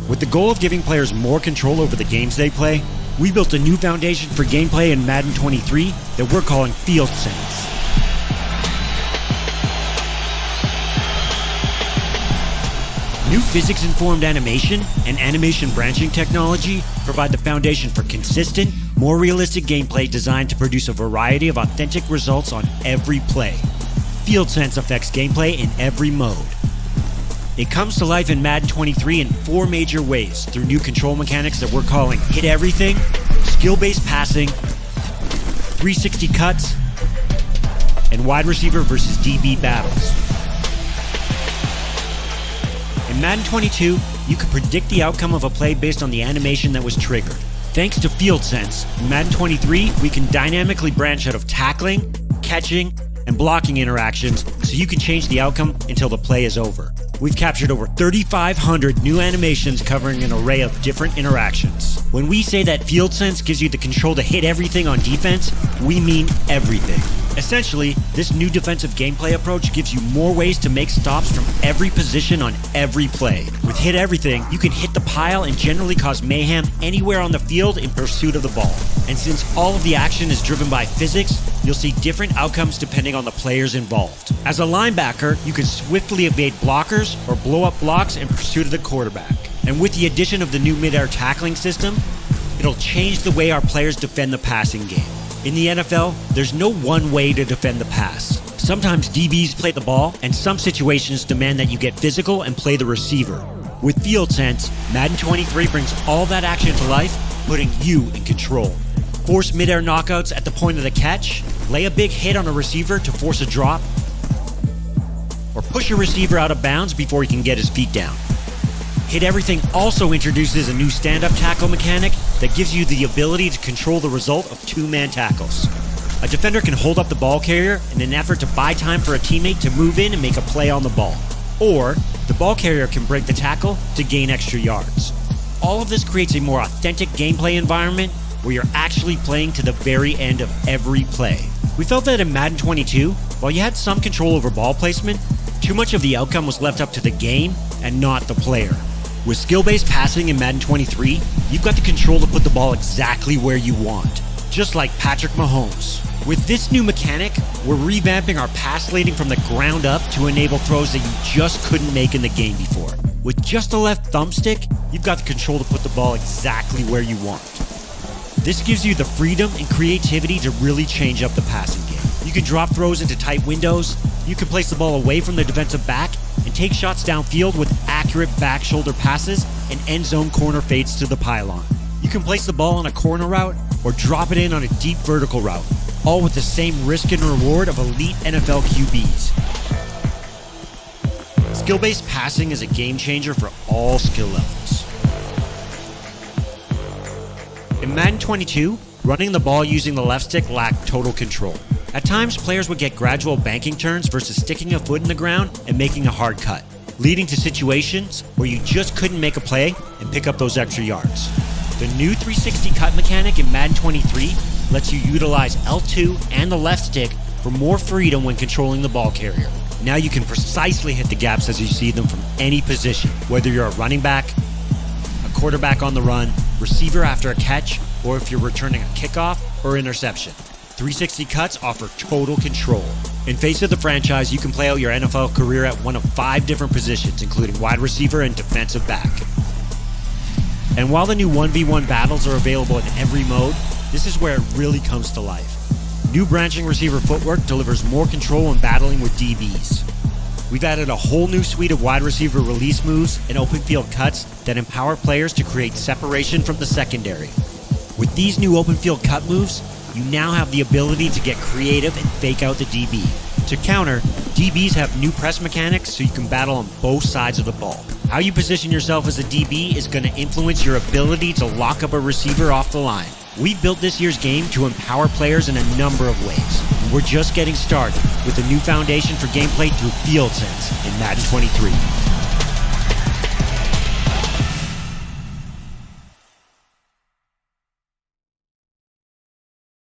With the goal of giving players more control over the games they play, we built a new foundation for gameplay in Madden 23 that we're calling Field Sense. New physics-informed animation and animation branching technology provide the foundation for consistent, more realistic gameplay designed to produce a variety of authentic results on every play. Field Sense affects gameplay in every mode. It comes to life in Madden 23 in 4 major ways through new control mechanics that we're calling Hit Everything, Skill-Based Passing, 360 Cuts, and Wide Receiver versus DB Battles. In Madden 22, you can predict the outcome of a play based on the animation that was triggered. Thanks to Field Sense, in Madden 23, we can dynamically branch out of tackling, catching, and blocking interactions so you can change the outcome until the play is over. We've captured over 3,500 new animations covering an array of different interactions. When we say that Field Sense gives you the control to hit everything on defense, we mean everything. Essentially, this new defensive gameplay approach gives you more ways to make stops from every position on every play. With Hit Everything, you can hit the pile and generally cause mayhem anywhere on the field in pursuit of the ball. And since all of the action is driven by physics, you'll see different outcomes depending on the players involved. As a linebacker, you can swiftly evade blockers or blow up blocks in pursuit of the quarterback. And with the addition of the new mid-air tackling system, it'll change the way our players defend the passing game. In the NFL, there's no one way to defend the pass. Sometimes DBs play the ball, and some situations demand that you get physical and play the receiver. With Field Sense, Madden 23 brings all that action to life, putting you in control. Force mid-air knockouts at the point of the catch, lay a big hit on a receiver to force a drop, or push a receiver out of bounds before he can get his feet down. Hit Everything also introduces a new stand-up tackle mechanic that gives you the ability to control the result of 2-man tackles. A defender can hold up the ball carrier in an effort to buy time for a teammate to move in and make a play on the ball. Or, the ball carrier can break the tackle to gain extra yards. All of this creates a more authentic gameplay environment where you're actually playing to the very end of every play. We felt that in Madden 22, while you had some control over ball placement, too much of the outcome was left up to the game and not the player. With skill-based passing in Madden 23, you've got the control to put the ball exactly where you want, just like Patrick Mahomes. With this new mechanic, we're revamping our pass leading from the ground up to enable throws that you just couldn't make in the game before. With just a left thumbstick, you've got the control to put the ball exactly where you want. This gives you the freedom and creativity to really change up the passing game. You can drop throws into tight windows, you can place the ball away from the defensive back, and take shots downfield with accurate back shoulder passes and end zone corner fades to the pylon. You can place the ball on a corner route or drop it in on a deep vertical route, all with the same risk and reward of elite NFL QBs. Skill-based passing is a game changer for all skill levels. In Madden 22, running the ball using the left stick lacked total control. At times, players would get gradual banking turns versus sticking a foot in the ground and making a hard cut, leading to situations where you just couldn't make a play and pick up those extra yards. The new 360 cut mechanic in Madden 23 lets you utilize L2 and the left stick for more freedom when controlling the ball carrier. Now you can precisely hit the gaps as you see them from any position, whether you're a running back, a quarterback on the run, receiver after a catch, or if you're returning a kickoff or interception. 360 cuts offer total control. In face of the franchise, you can play out your NFL career at one of 5 different positions, including wide receiver and defensive back. And while the new 1v1 battles are available in every mode, this is where it really comes to life. New branching receiver footwork delivers more control when battling with DBs. We've added a whole new suite of wide receiver release moves and open field cuts that empower players to create separation from the secondary. With these new open field cut moves, you now have the ability to get creative and fake out the DB. To counter, DBs have new press mechanics so you can battle on both sides of the ball. How you position yourself as a DB is going to influence your ability to lock up a receiver off the line. We've built this year's game to empower players in a number of ways, and we're just getting started with a new foundation for gameplay through Field Sense in Madden 23.